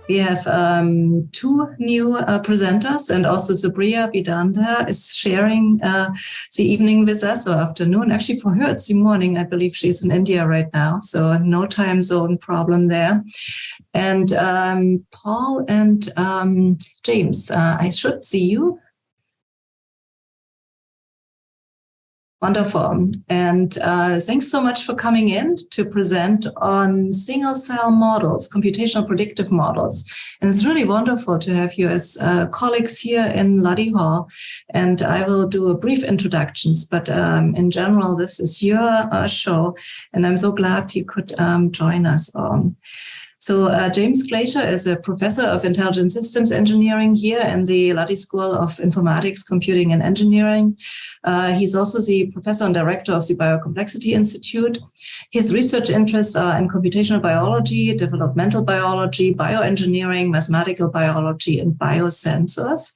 We have two new presenters, and also Subriya Vidanda is sharing the evening with us, or afternoon. Actually, for her, it's the morning. I believe she's in India right now, so no time zone problem there. And Paul and James, I should see you. Wonderful. And thanks so much for coming in to present on single cell models, computational predictive models. And it's really wonderful to have you as colleagues here in Luddy Hall. And I will do a brief introductions, but in general, this is your show. And I'm so glad you could join us on. So James Glazier is a professor of intelligent systems engineering here in the Luddy School of Informatics, Computing and Engineering. He's also the professor and director of the Biocomplexity Institute. His research interests are in computational biology, developmental biology, bioengineering, mathematical biology, and biosensors.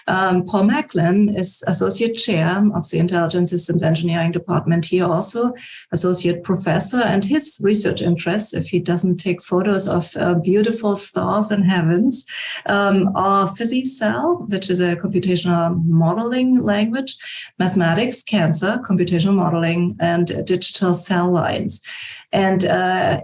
Paul Macklin is associate chair of the Intelligent Systems Engineering Department here, also associate professor, and his research interests, if he doesn't take photos of beautiful stars and heavens, are PhysiCell, which is a computational modeling language, mathematics, cancer, computational modeling, and digital cell lines. And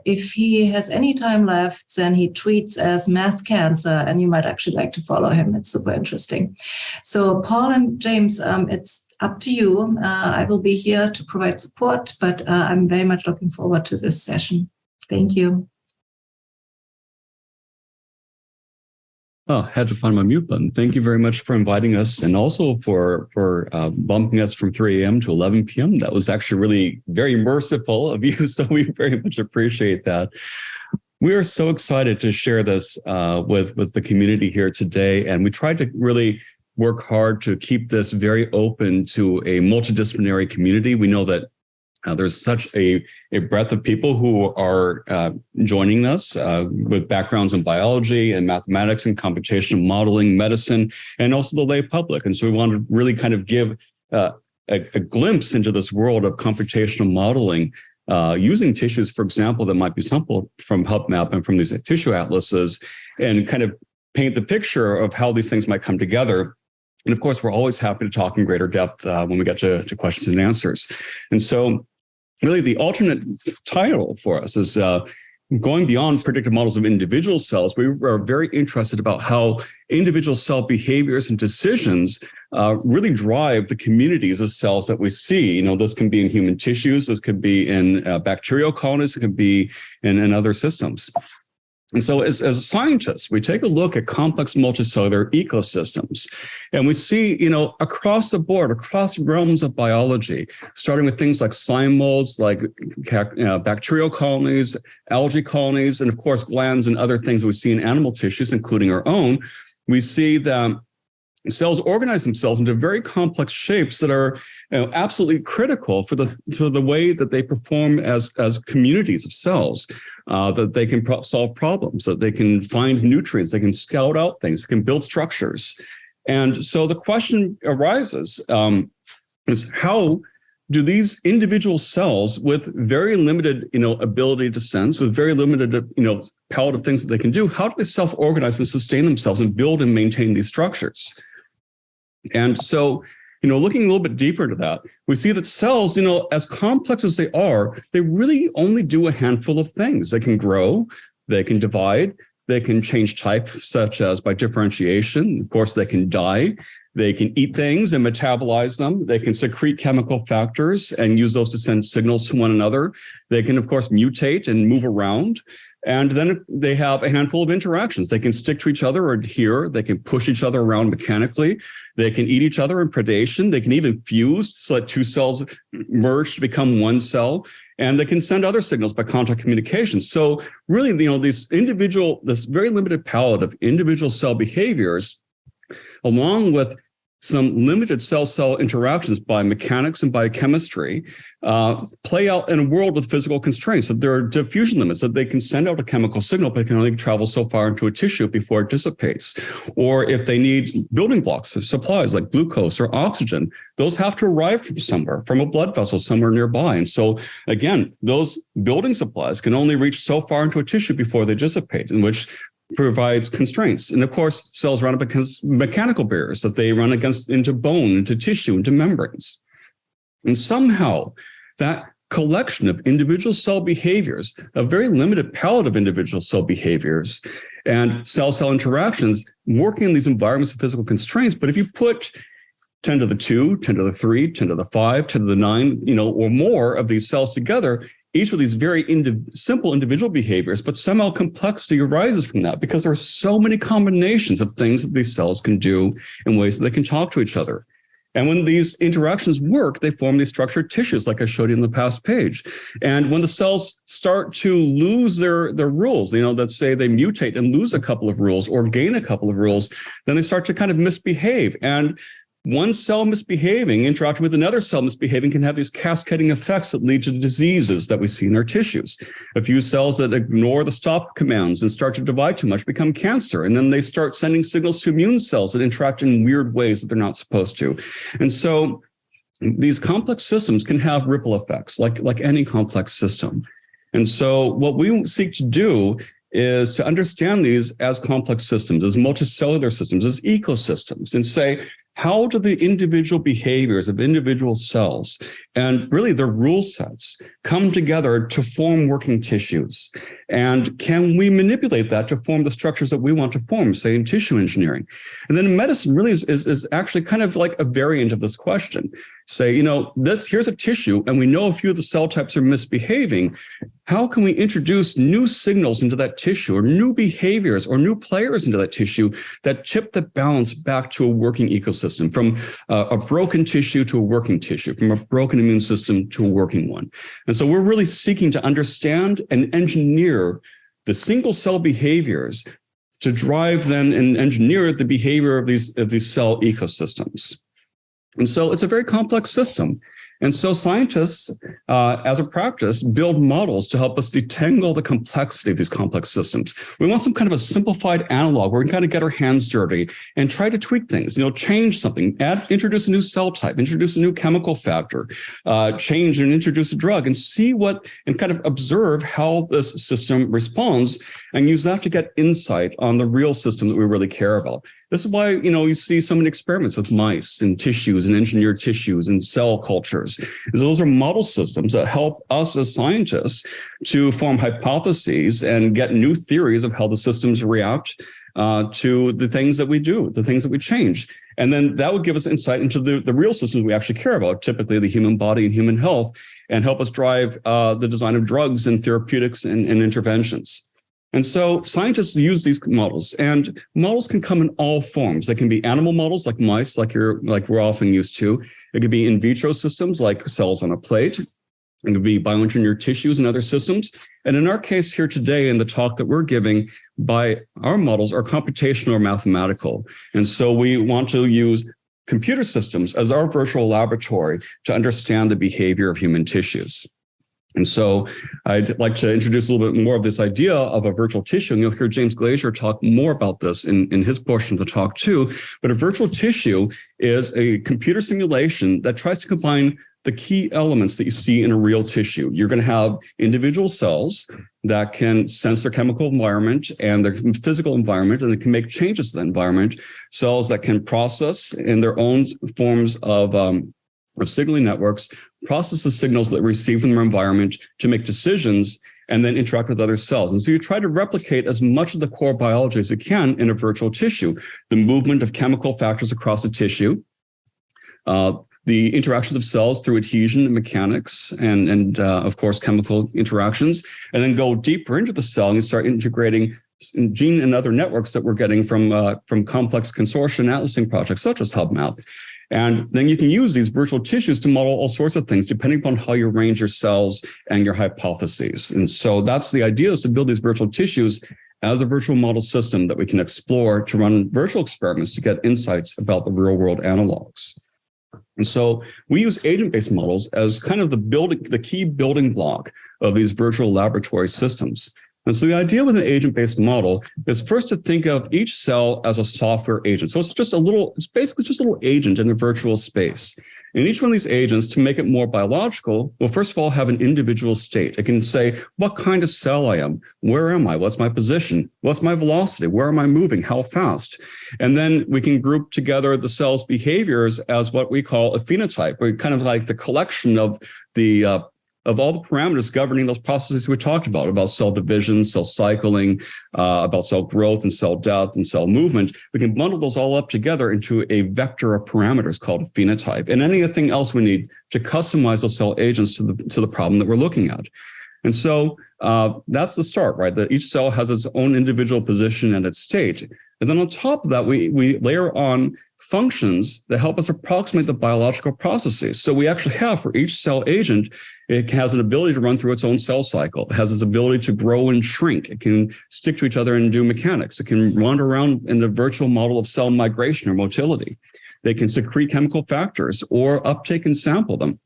if he has any time left, then he tweets as Math Cancer, and you might actually like to follow him. It's super interesting. So Paul and James, it's up to you. I will be here to provide support, but I'm very much looking forward to this session. Thank you. Oh, had to find my mute button. Thank you very much for inviting us, and also for bumping us from 3 a.m. to 11 p.m. That was actually really very merciful of you, so we very much appreciate that. We are so excited to share this with the community here today, and we tried to really work hard to keep this very open to a multidisciplinary community. We know that there's such a breadth of people who are joining us with backgrounds in biology and mathematics and computational modeling, medicine, and also the lay public. And so we wanted to really kind of give a glimpse into this world of computational modeling using tissues, for example, that might be sampled from HubMap and from these tissue atlases, and kind of paint the picture of how these things might come together. And of course, we're always happy to talk in greater depth when we get to questions and answers. And so really, the alternate title for us is going beyond predictive models of individual cells. We are very interested about how individual cell behaviors and decisions really drive the communities of cells that we see. You know, this can be in human tissues, this could be in bacterial colonies, it could be in other systems. And so as scientists, we take a look at complex multicellular ecosystems, and we see, you know, across the board, across realms of biology, starting with things like slime molds, like bacterial colonies, algae colonies, and of course, glands and other things that we see in animal tissues, including our own. We see that cells organize themselves into very complex shapes that are, you know, absolutely critical for the way that they perform as communities of cells. That they can solve problems, that they can find nutrients, they can scout out things, they can build structures. And so the question arises is, how do these individual cells with very limited, you know, ability to sense, with very limited, you know, palette of things that they can do, how do they self-organize and sustain themselves and build and maintain these structures? And so, you know, looking a little bit deeper into that, we see that cells, you know, as complex as they are, they really only do a handful of things. They can grow, they can divide, they can change type, such as by differentiation. Of course, they can die, they can eat things and metabolize them. They can secrete chemical factors and use those to send signals to one another. They can, of course, mutate and move around. And then they have a handful of interactions. They can stick to each other or adhere. They can push each other around mechanically. They can eat each other in predation. They can even fuse so that two cells merge to become one cell. And they can send other signals by contact communication. So really, you know, this very limited palette of individual cell behaviors, along with some limited cell-cell interactions by mechanics and biochemistry, play out in a world with physical constraints. So there are diffusion limits, that they can send out a chemical signal, but it can only travel so far into a tissue before it dissipates. Or if they need building blocks, supplies like glucose or oxygen, those have to arrive from somewhere, from a blood vessel somewhere nearby. And so again, those building supplies can only reach so far into a tissue before they dissipate, in which provides constraints. And of course, cells run up against mechanical barriers that they run against into bone, into tissue, into membranes. And somehow that collection of individual cell behaviors, a very limited palette of individual cell behaviors and cell-cell interactions working in these environments of physical constraints. But if you put 10 to the 2, 10 to the 3, 10 to the 5, 10 to the 9, or more of these cells together, each of these very simple individual behaviors, but somehow complexity arises from that because there are so many combinations of things that these cells can do in ways that they can talk to each other. And when these interactions work, they form these structured tissues, like I showed you in the past page. And when the cells start to lose their rules, let's say they mutate and lose a couple of rules or gain a couple of rules, then they start to kind of misbehave. And one cell misbehaving, interacting with another cell misbehaving, can have these cascading effects that lead to diseases that we see in our tissues. A few cells that ignore the stop commands and start to divide too much become cancer. And then they start sending signals to immune cells that interact in weird ways that they're not supposed to. And so these complex systems can have ripple effects like any complex system. And so what we seek to do is to understand these as complex systems, as multicellular systems, as ecosystems, and say, how do the individual behaviors of individual cells and really their rule sets come together to form working tissues? And can we manipulate that to form the structures that we want to form, say in tissue engineering? And then medicine really is actually kind of like a variant of this question. Say, here's a tissue, and we know a few of the cell types are misbehaving. How can we introduce new signals into that tissue or new behaviors or new players into that tissue that tip the balance back to a working ecosystem, from a broken tissue to a working tissue, from a broken immune system to a working one? And so we're really seeking to understand and engineer the single cell behaviors to drive then and engineer the behavior of these cell ecosystems. And so it's a very complex system. And so scientists, as a practice, build models to help us detangle the complexity of these complex systems. We want some kind of a simplified analog where we can kind of get our hands dirty and try to tweak things, change something, introduce a new cell type, introduce a new chemical factor, change and introduce a drug, and see and kind of observe how this system responds and use that to get insight on the real system that we really care about. This is why, you see so many experiments with mice and tissues and engineered tissues and cell cultures. Those are model systems that help us as scientists to form hypotheses and get new theories of how the systems react to the things that we do, the things that we change. And then that would give us insight into the real systems we actually care about, typically the human body and human health, and help us drive the design of drugs and therapeutics and interventions. And so scientists use these models, and models can come in all forms. They can be animal models like mice, like we're often used to. It could be in vitro systems like cells on a plate. It could be bioengineered tissues and other systems. And in our case here today, in the talk that we're giving, by our models are computational or mathematical. And so we want to use computer systems as our virtual laboratory to understand the behavior of human tissues. And so I'd like to introduce a little bit more of this idea of a virtual tissue. And you'll hear James Glazier talk more about this in his portion of the talk too. But a virtual tissue is a computer simulation that tries to combine the key elements that you see in a real tissue. You're going to have individual cells that can sense their chemical environment and their physical environment, and they can make changes to the environment. Cells that can process in their own forms of signaling networks, process the signals that receive from their environment to make decisions and then interact with other cells. And so you try to replicate as much of the core biology as you can in a virtual tissue, the movement of chemical factors across the tissue, the interactions of cells through adhesion and mechanics and of course, chemical interactions, and then go deeper into the cell and you start integrating gene and other networks that we're getting from complex consortium atlasing projects such as HubMap. And then you can use these virtual tissues to model all sorts of things, depending upon how you arrange your cells and your hypotheses. And so that's the idea, is to build these virtual tissues as a virtual model system that we can explore to run virtual experiments to get insights about the real world analogs. And so we use agent-based models as kind of the key building block of these virtual laboratory systems. And so the idea with an agent-based model is first to think of each cell as a software agent. So it's basically just a little agent in a virtual space. And each one of these agents, to make it more biological, will first of all have an individual state. It can say what kind of cell I am, where am I, what's my position, what's my velocity, where am I moving, how fast. And then we can group together the cell's behaviors as what we call a phenotype, or kind of like the collection of all the parameters governing those processes we talked about cell division, cell cycling, about cell growth and cell death and cell movement. We can bundle those all up together into a vector of parameters called a phenotype, and anything else we need to customize those cell agents to the problem that we're looking at. And so that's the start, right? That each cell has its own individual position and its state. And then on top of that, we layer on functions that help us approximate the biological processes. So we actually have for each cell agent, it has an ability to run through its own cell cycle. It has its ability to grow and shrink. It can stick to each other and do mechanics. It can wander around in the virtual model of cell migration or motility. They can secrete chemical factors or uptake and sample them.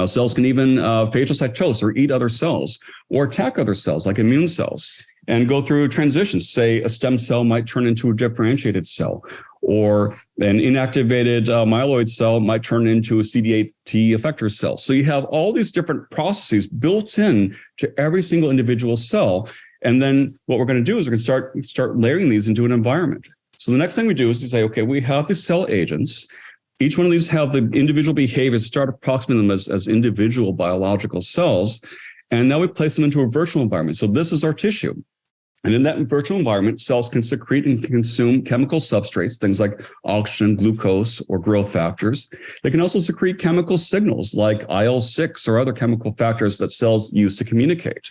Cells can even phagocytose or eat other cells or attack other cells like immune cells and go through transitions. Say a stem cell might turn into a differentiated cell, or an inactivated myeloid cell might turn into a CD8 T effector cell. So you have all these different processes built in to every single individual cell. And then what we're going to do is we're going to start layering these into an environment. So the next thing we do is to say, okay, we have these cell agents. Each one of these have the individual behaviors, start approximating them as individual biological cells. And now we place them into a virtual environment. So this is our tissue. And in that virtual environment, cells can secrete and consume chemical substrates, things like oxygen, glucose, or growth factors. They can also secrete chemical signals like IL-6 or other chemical factors that cells use to communicate.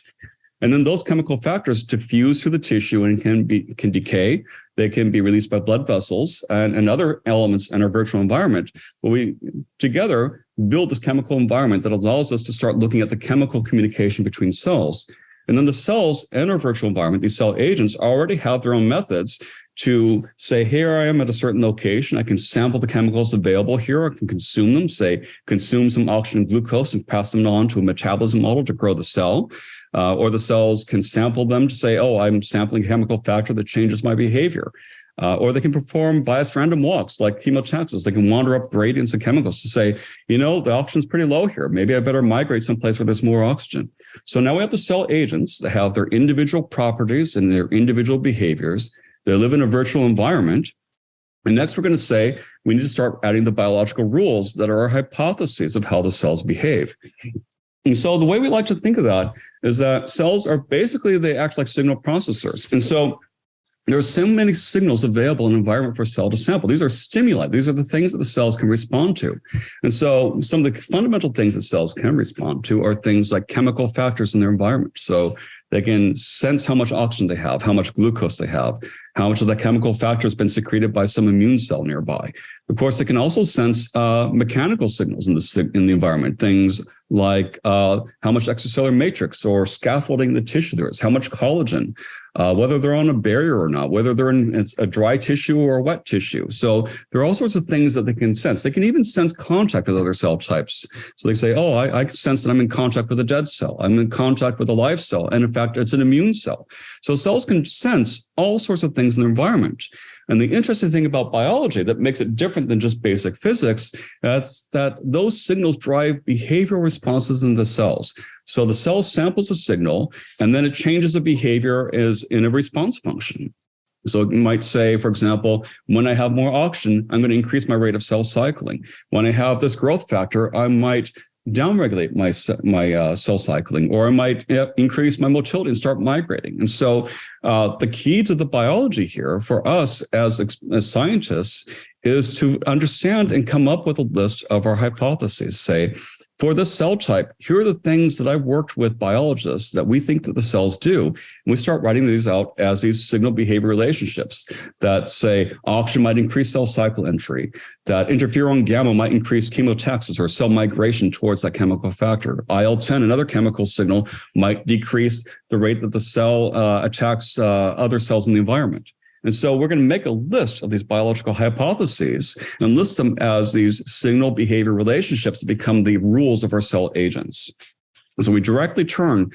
And then those chemical factors diffuse through the tissue and can decay. They can be released by blood vessels and other elements in our virtual environment. But we together build this chemical environment that allows us to start looking at the chemical communication between cells. And then the cells in our virtual environment, these cell agents, already have their own methods to say, here I am at a certain location. I can sample the chemicals available here. I can consume them, say, consume some oxygen and glucose and pass them on to a metabolism model to grow the cell. Or the cells can sample them to say, oh, I'm sampling a chemical factor that changes my behavior. Or they can perform biased random walks like chemotaxis. They can wander up gradients of chemicals to say, the oxygen's pretty low here. Maybe I better migrate someplace where there's more oxygen. So now we have the cell agents that have their individual properties and their individual behaviors. They live in a virtual environment. And next, we're going to say we need to start adding the biological rules that are our hypotheses of how the cells behave. And so the way we like to think of that is that cells are basically, they act like signal processors. And so there are so many signals available in an environment for a cell to sample. These are stimuli. These are the things that the cells can respond to. And so some of the fundamental things that cells can respond to are things like chemical factors in their environment. So they can sense how much oxygen they have, how much glucose they have, how much of that chemical factor has been secreted by some immune cell nearby. Of course, they can also sense mechanical signals in the environment, things like how much extracellular matrix or scaffolding in the tissue there is, how much collagen, whether they're on a barrier or not, whether they're in a dry tissue or a wet tissue. So there are all sorts of things that they can sense. They can even sense contact with other cell types. So they say, oh, I sense that I'm in contact with a dead cell. I'm in contact with a live cell. And in fact, it's an immune cell. So cells can sense all sorts of things in their environment. And the interesting thing about biology that makes it different than just basic physics is that those signals drive behavioral responses in the cells. So the cell samples a signal, and then it changes the behavior as in a response function. So you might say, for example, when I have more oxygen, I'm going to increase my rate of cell cycling. When I have this growth factor, I might downregulate my cell cycling, or I might increase my motility and start migrating. And so the key to the biology here for us as scientists is to understand and come up with a list of our hypotheses. Say, for this cell type, here are the things that I've worked with biologists that we think that the cells do. And we start writing these out as these signal behavior relationships that say oxygen might increase cell cycle entry, that interferon gamma might increase chemotaxis or cell migration towards that chemical factor. IL-10, another chemical signal, might decrease the rate that the cell attacks other cells in the environment. And so we're going to make a list of these biological hypotheses and list them as these signal behavior relationships that become the rules of our cell agents. And so we directly turn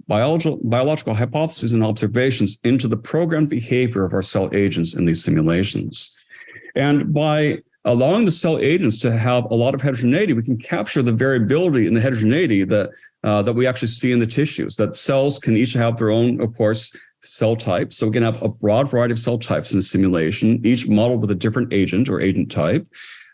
biological hypotheses and observations into the programmed behavior of our cell agents in these simulations. And by allowing the cell agents to have a lot of heterogeneity, we can capture the variability and the heterogeneity that we actually see in the tissues, that cells can each have their own, of course, cell types. So we can have a broad variety of cell types in a simulation, each modeled with a different agent or agent type.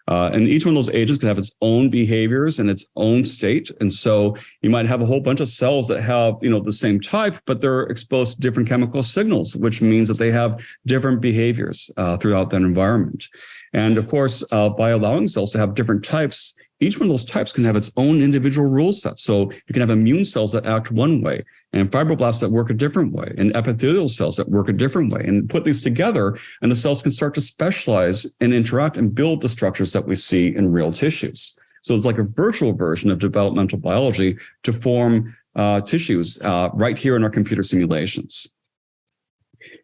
And each one of those agents can have its own behaviors and its own state. And so you might have a whole bunch of cells that have, the same type, but they're exposed to different chemical signals, which means that they have different behaviors throughout that environment. And of course, by allowing cells to have different types, each one of those types can have its own individual rule set. So you can have immune cells that act one way, and fibroblasts that work a different way, and epithelial cells that work a different way, and put these together, and the cells can start to specialize and interact and build the structures that we see in real tissues. So it's like a virtual version of developmental biology to form tissues right here in our computer simulations.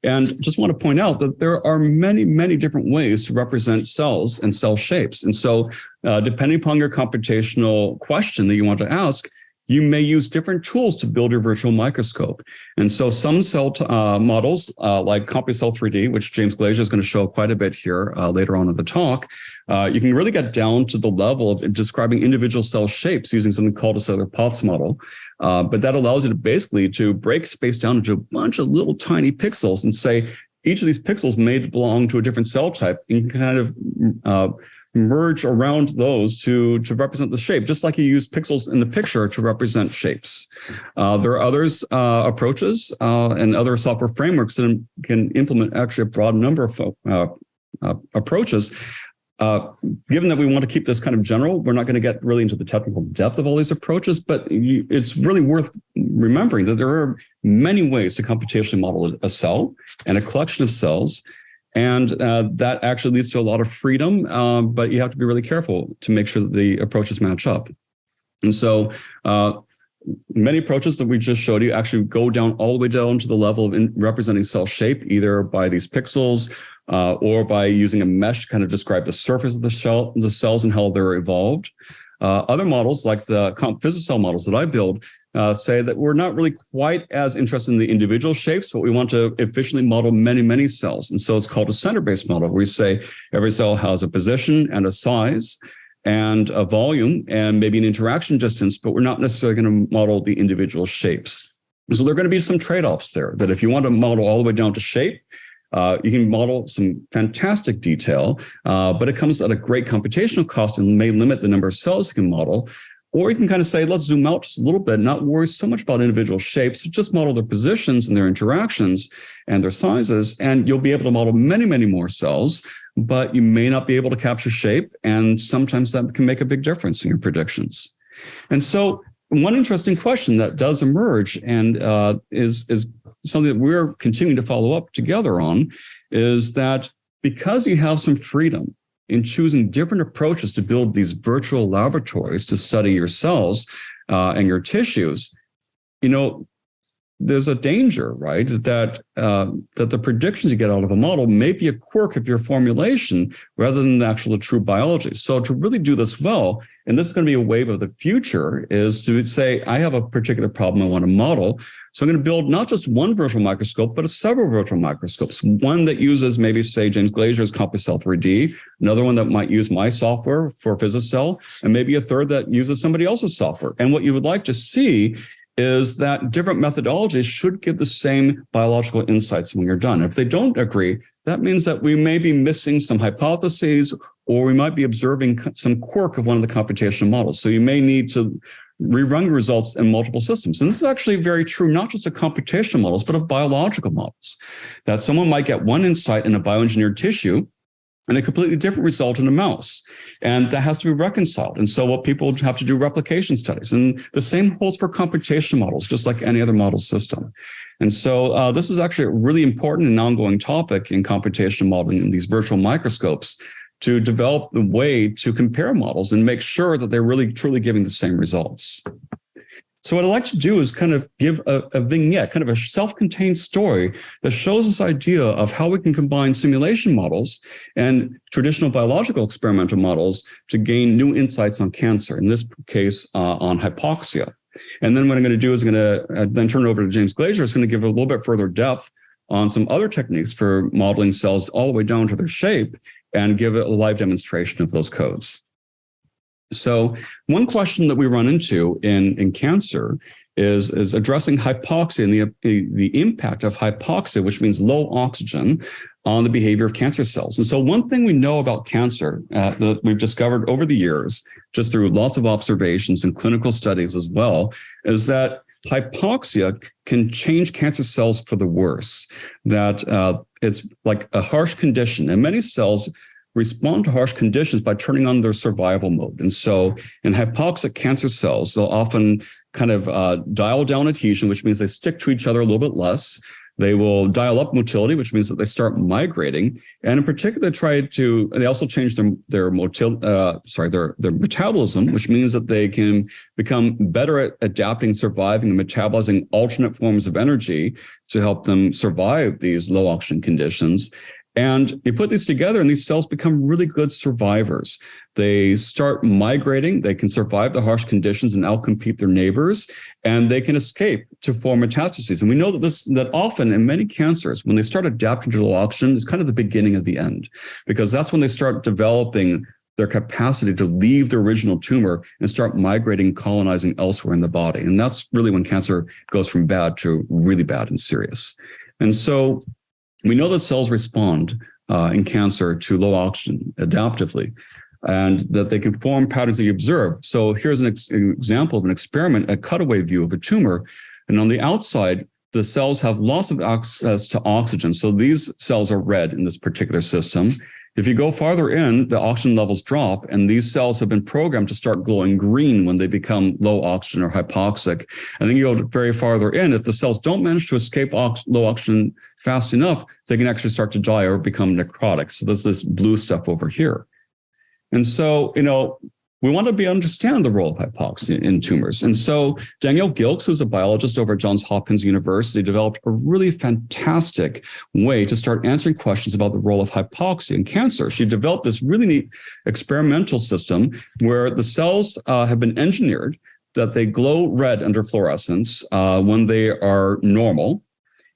And just want to point out that there are many, many different ways to represent cells and cell shapes. And so depending upon your computational question that you want to ask, you may use different tools to build your virtual microscope. And so some cell models like CompuCell 3D, which James Glazier is going to show quite a bit here later on in the talk, you can really get down to the level of describing individual cell shapes using something called a cellular paths model. But that allows you to basically to break space down into a bunch of little tiny pixels and say each of these pixels may belong to a different cell type and kind of merge around those to represent the shape, just like you use pixels in the picture to represent shapes. There are others approaches and other software frameworks that can implement actually a broad number of approaches. Given that we want to keep this kind of general, we're not going to get really into the technical depth of all these approaches, but it's really worth remembering that there are many ways to computationally model a cell and a collection of cells. And that actually leads to a lot of freedom, but you have to be really careful to make sure that the approaches match up. And so many approaches that we just showed you actually go down all the way down to the level of representing cell shape, either by these pixels or by using a mesh to kind of describe the surface of the cells and how they're evolved. Other models, like the PhysiCell models that I build, say that we're not really quite as interested in the individual shapes, but we want to efficiently model many, many cells. And so it's called a center-based model, where we say every cell has a position and a size and a volume and maybe an interaction distance, but we're not necessarily going to model the individual shapes. So there are going to be some trade-offs there, that if you want to model all the way down to shape, you can model some fantastic detail, but it comes at a great computational cost and may limit the number of cells you can model. Or you can kind of say, let's zoom out just a little bit, not worry so much about individual shapes, just model their positions and their interactions and their sizes, and you'll be able to model many, many more cells, but you may not be able to capture shape, and sometimes that can make a big difference in your predictions. And so one interesting question that does emerge and is something that we're continuing to follow up together on is that because you have some freedom in choosing different approaches to build these virtual laboratories to study your cells and your tissues, there's a danger, right? That the predictions you get out of a model may be a quirk of your formulation rather than the actual true biology. So to really do this well, and this is going to be a wave of the future, is to say, I have a particular problem I want to model. So I'm going to build not just one virtual microscope, but several virtual microscopes. One that uses maybe, say, James Glazier's CompuCell 3D, another one that might use my software for PhysiCell, and maybe a third that uses somebody else's software. And what you would like to see is that different methodologies should give the same biological insights when you're done. If they don't agree, that means that we may be missing some hypotheses, or we might be observing some quirk of one of the computational models. So you may need to rerun the results in multiple systems. And this is actually very true, not just of computational models, but of biological models, that someone might get one insight in a bioengineered tissue and a completely different result in a mouse. And that has to be reconciled. And so what people have to do replication studies. And the same holds for computational models, just like any other model system. And so this is actually a really important and ongoing topic in computational modeling in these virtual microscopes, to develop the way to compare models and make sure that they're really truly giving the same results. So what I'd like to do is kind of give a vignette, kind of a self-contained story that shows this idea of how we can combine simulation models and traditional biological experimental models to gain new insights on cancer, in this case, on hypoxia. And then what I'm going to do is I'm going to then turn it over to James Glazier, who's going to give a little bit further depth on some other techniques for modeling cells all the way down to their shape and give a live demonstration of those codes. So one question that we run into in cancer is addressing hypoxia and the impact of hypoxia, which means low oxygen, on the behavior of cancer cells. And so one thing we know about cancer that we've discovered over the years, just through lots of observations and clinical studies as well, is that hypoxia can change cancer cells for the worse, that it's like a harsh condition. And many cells respond to harsh conditions by turning on their survival mode. And so in hypoxic cancer cells, they'll often kind of dial down adhesion, which means they stick to each other a little bit less. They will dial up motility, which means that they start migrating. And in particular, they also change their metabolism, which means that they can become better at adapting, surviving, and metabolizing alternate forms of energy to help them survive these low oxygen conditions. And you put these together and these cells become really good survivors. They start migrating, they can survive the harsh conditions and outcompete their neighbors, and they can escape to form metastases. And we know that often in many cancers, when they start adapting to low oxygen, it's kind of the beginning of the end, because that's when they start developing their capacity to leave the original tumor and start migrating, colonizing elsewhere in the body. And that's really when cancer goes from bad to really bad and serious. And so we know that cells respond in cancer to low oxygen adaptively, and that they can form patterns that you observe. So here's an example of an experiment, a cutaway view of a tumor. And on the outside, the cells have lots of access to oxygen. So these cells are red in this particular system. If you go farther in, the oxygen levels drop, and these cells have been programmed to start glowing green when they become low oxygen or hypoxic. And then you go very farther in, if the cells don't manage to escape low oxygen fast enough, they can actually start to die or become necrotic. So there's this blue stuff over here. And so, we want to understand the role of hypoxia in tumors. And so Danielle Gilkes, who's a biologist over at Johns Hopkins University, developed a really fantastic way to start answering questions about the role of hypoxia in cancer. She developed this really neat experimental system where the cells have been engineered that they glow red under fluorescence when they are normal.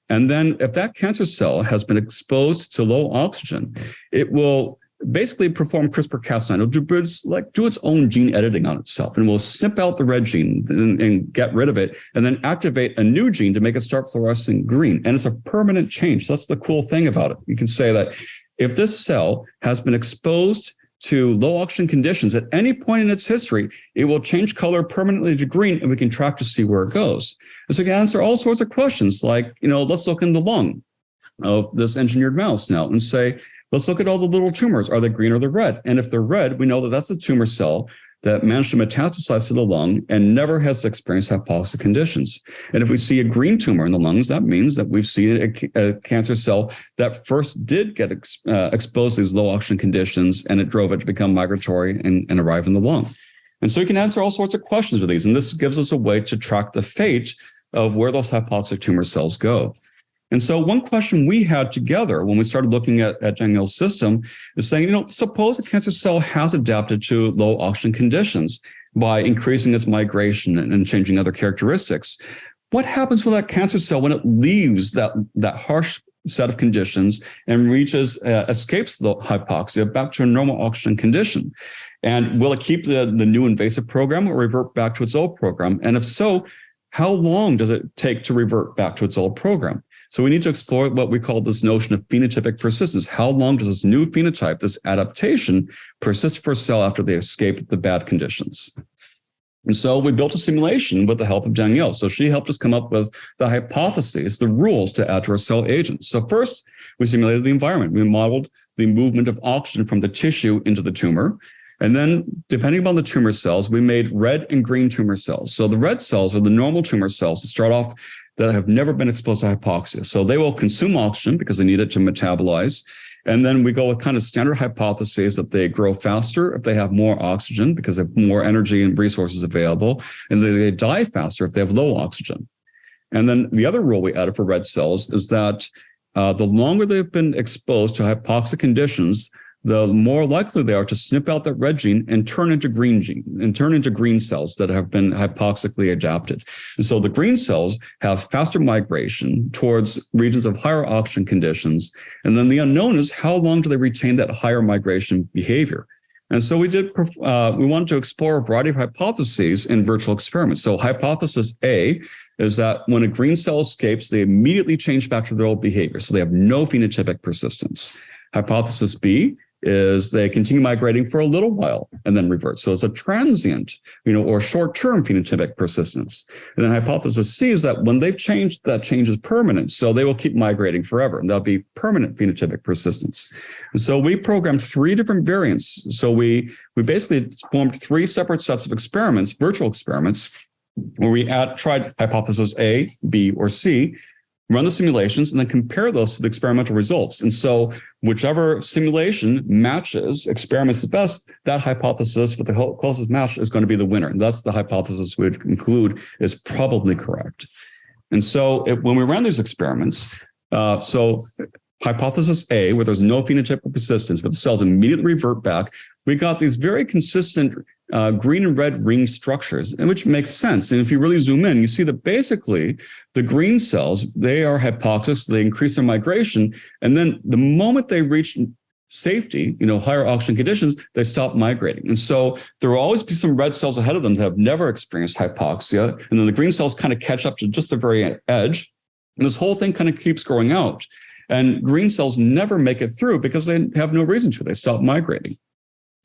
And then if that cancer cell has been exposed to low oxygen, it will basically perform CRISPR-Cas9. It'll do its own gene editing on itself, and will snip out the red gene and get rid of it, and then activate a new gene to make it start fluorescing green. And it's a permanent change. That's the cool thing about it. You can say that if this cell has been exposed to low oxygen conditions at any point in its history, it will change color permanently to green, and we can track to see where it goes. And so we can answer all sorts of questions like, let's look in the lung of this engineered mouse now and say, let's look at all the little tumors. Are they green or they're red? And if they're red, we know that that's a tumor cell that managed to metastasize to the lung and never has experienced hypoxic conditions. And if we see a green tumor in the lungs, that means that we've seen a cancer cell that first did get exposed to these low oxygen conditions, and it drove it to become migratory and arrive in the lung. And so we can answer all sorts of questions with these. And this gives us a way to track the fate of where those hypoxic tumor cells go. And so one question we had together when we started looking at Danielle's system is saying, suppose a cancer cell has adapted to low oxygen conditions by increasing its migration and changing other characteristics. What happens with that cancer cell when it leaves that harsh set of conditions and escapes the hypoxia back to a normal oxygen condition? And will it keep the new invasive program or revert back to its old program? And if so, how long does it take to revert back to its old program? So we need to explore what we call this notion of phenotypic persistence. How long does this new phenotype, this adaptation, persist for a cell after they escape the bad conditions? And so we built a simulation with the help of Danielle. So she helped us come up with the hypotheses, the rules to add to our cell agents. So first, we simulated the environment. We modeled the movement of oxygen from the tissue into the tumor. And then, depending upon the tumor cells, we made red and green tumor cells. So the red cells are the normal tumor cells that start off that have never been exposed to hypoxia. So they will consume oxygen because they need it to metabolize. And then we go with kind of standard hypotheses that they grow faster if they have more oxygen because they have more energy and resources available. And they die faster if they have low oxygen. And then the other rule we added for red cells is that the longer they've been exposed to hypoxic conditions, the more likely they are to snip out that red gene and turn into green cells that have been hypoxically adapted. And so the green cells have faster migration towards regions of higher oxygen conditions. And then the unknown is how long do they retain that higher migration behavior? And so we wanted to explore a variety of hypotheses in virtual experiments. So hypothesis A is that when a green cell escapes, they immediately change back to their old behavior. So they have no phenotypic persistence. Hypothesis B is they continue migrating for a little while and then revert. So it's a transient, or short-term phenotypic persistence. And then hypothesis C is that when they've changed, that change is permanent. So they will keep migrating forever, and that'll be permanent phenotypic persistence. And so we programmed 3 different variants. So we basically formed 3 separate sets of experiments, virtual experiments, where we tried hypothesis A, B, or C, run the simulations, and then compare those to the experimental results. And so whichever simulation matches experiments the best, that hypothesis with the closest match is going to be the winner. And that's the hypothesis we would conclude is probably correct. And so when we ran these experiments, hypothesis A, where there's no phenotypic persistence, but the cells immediately revert back, we got these very consistent green and red ring structures, and which makes sense. And if you really zoom in, you see that basically the green cells, they are hypoxic, so they increase their migration. And then the moment they reach safety, higher oxygen conditions, they stop migrating. And so there will always be some red cells ahead of them that have never experienced hypoxia. And then the green cells kind of catch up to just the very edge. And this whole thing kind of keeps growing out. And green cells never make it through because they have no reason to. They stop migrating.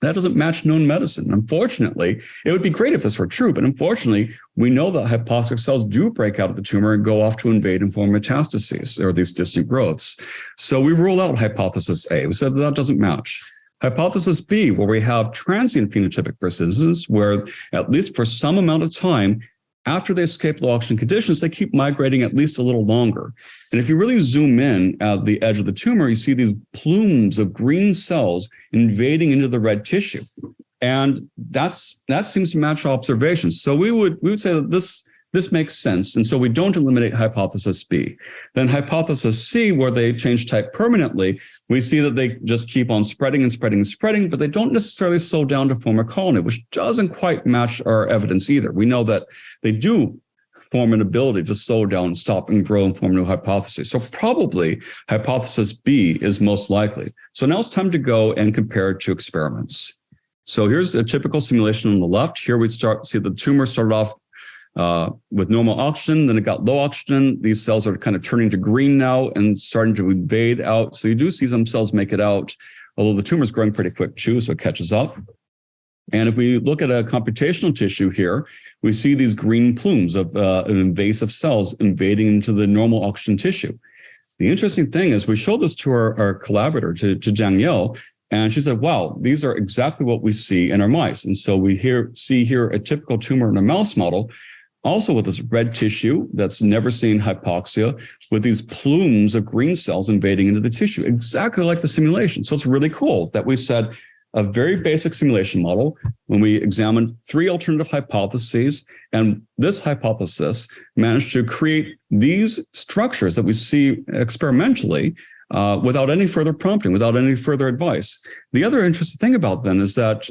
That doesn't match known medicine. Unfortunately, it would be great if this were true, but unfortunately, we know that hypoxic cells do break out of the tumor and go off to invade and form metastases, or these distant growths. So we rule out hypothesis A. We said that doesn't match. Hypothesis B, where we have transient phenotypic persistence, where at least for some amount of time, after they escape low oxygen conditions, they keep migrating at least a little longer. And if you really zoom in at the edge of the tumor, you see these plumes of green cells invading into the red tissue. And that seems to match observations. So we would say that this makes sense. And so we don't eliminate hypothesis B. Then hypothesis C, where they change type permanently, we see that they just keep on spreading and spreading and spreading, but they don't necessarily slow down to form a colony, which doesn't quite match our evidence either. We know that they do form an ability to slow down, stop, and grow and form new hypotheses. So probably hypothesis B is most likely. So now it's time to go and compare it to experiments. So here's a typical simulation on the left. Here we see the tumor started off with normal oxygen, then it got low oxygen. These cells are kind of turning to green now and starting to invade out. So you do see some cells make it out, although the tumor is growing pretty quick too, so it catches up. And if we look at a computational tissue here, we see these green plumes of invasive cells invading into the normal oxygen tissue. The interesting thing is we showed this to our collaborator, to Danielle, and she said, wow, these are exactly what we see in our mice. And so we see here a typical tumor in a mouse model, also with this red tissue that's never seen hypoxia, with these plumes of green cells invading into the tissue, exactly like the simulation. So it's really cool that we said a very basic simulation model when we examined 3 alternative hypotheses, and this hypothesis managed to create these structures that we see experimentally without any further prompting, without any further advice. The other interesting thing about them is that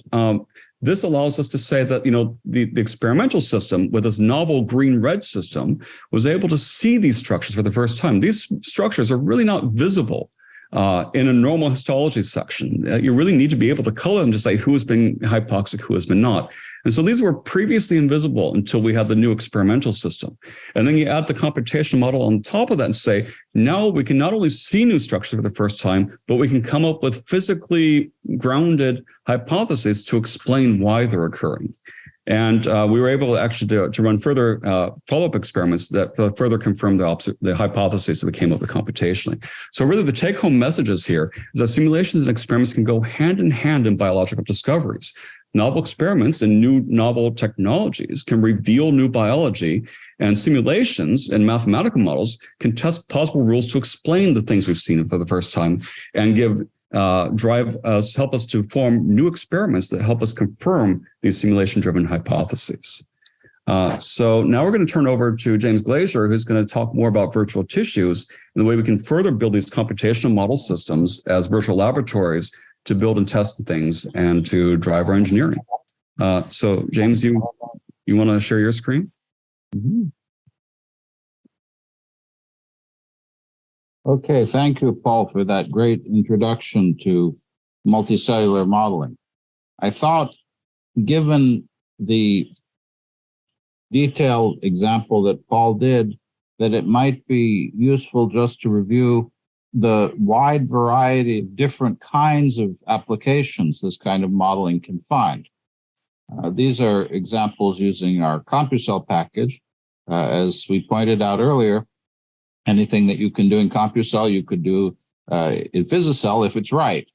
this allows us to say that, the experimental system with this novel green-red system was able to see these structures for the first time. These structures are really not visible in a normal histology section. You really need to be able to color them to say who has been hypoxic, who has been not. And so these were previously invisible until we had the new experimental system. And then you add the computational model on top of that and say, now we can not only see new structures for the first time, but we can come up with physically grounded hypotheses to explain why they're occurring. And we were able actually to run further follow-up experiments that further confirmed the hypotheses that we came up with computationally. So really the take-home messages here is that simulations and experiments can go hand in hand in biological discoveries. Novel experiments and new novel technologies can reveal new biology, and simulations and mathematical models can test possible rules to explain the things we've seen for the first time and help us to form new experiments that help us confirm these simulation-driven hypotheses. So now we're going to turn over to James Glazier, who's going to talk more about virtual tissues and the way we can further build these computational model systems as virtual laboratories to build and test things and to drive our engineering. So James, you want to share your screen? Mm-hmm. Okay, thank you, Paul, for that great introduction to multicellular modeling. I thought, given the detailed example that Paul did, that it might be useful just to review the wide variety of different kinds of applications this kind of modeling can find. These are examples using our CompuCell package. As we pointed out earlier, anything that you can do in CompuCell, you could do in PhysiCell if it's right.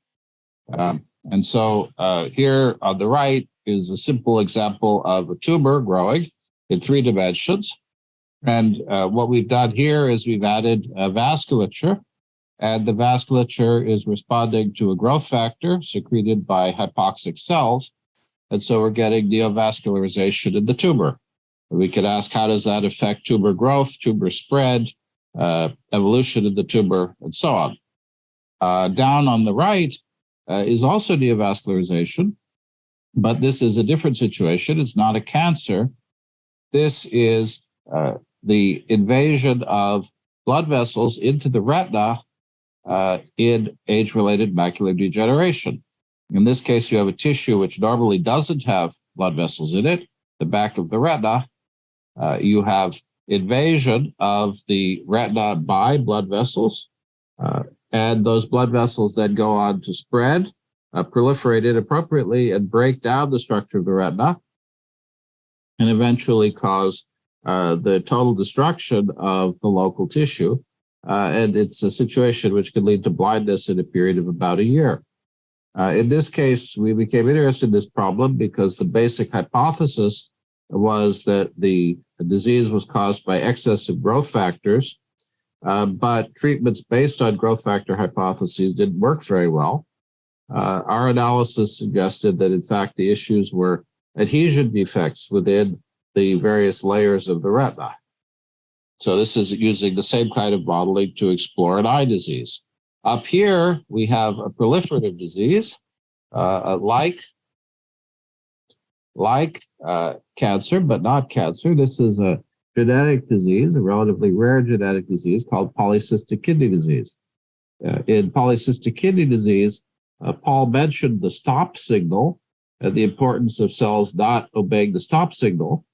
And so here on the right is a simple example of a tuber growing in 3 dimensions. And what we've done here is we've added vasculature, and the vasculature is responding to a growth factor secreted by hypoxic cells. And so we're getting neovascularization in the tuber. We could ask, how does that affect tuber growth, tuber spread, evolution in the tuber, and so on. Down on the right is also neovascularization, but this is a different situation. It's not a cancer. This is the invasion of blood vessels into the retina in age-related macular degeneration. In this case, you have a tissue which normally doesn't have blood vessels in it, the back of the retina. You have invasion of the retina by blood vessels, and those blood vessels then go on to spread, proliferate inappropriately, and break down the structure of the retina, and eventually cause the total destruction of the local tissue. And it's a situation which can lead to blindness in a period of about a year. In this case, we became interested in this problem because the basic hypothesis was that the disease was caused by excessive growth factors, but treatments based on growth factor hypotheses didn't work very well. Our analysis suggested that, in fact, the issues were adhesion defects within the various layers of the retina. So this is using the same kind of modeling to explore an eye disease. Up here, we have a proliferative disease, like cancer, but not cancer. This is a genetic disease, a relatively rare genetic disease called polycystic kidney disease. In polycystic kidney disease, Paul mentioned the stop signal and the importance of cells not obeying the stop signal.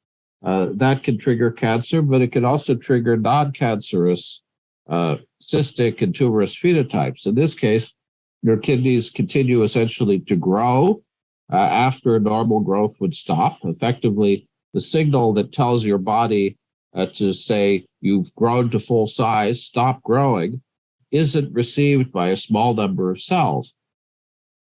That can trigger cancer, but it can also trigger non-cancerous cystic and tumorous phenotypes. In this case, your kidneys continue essentially to grow after normal growth would stop. Effectively, the signal that tells your body to say you've grown to full size, stop growing, isn't received by a small number of cells.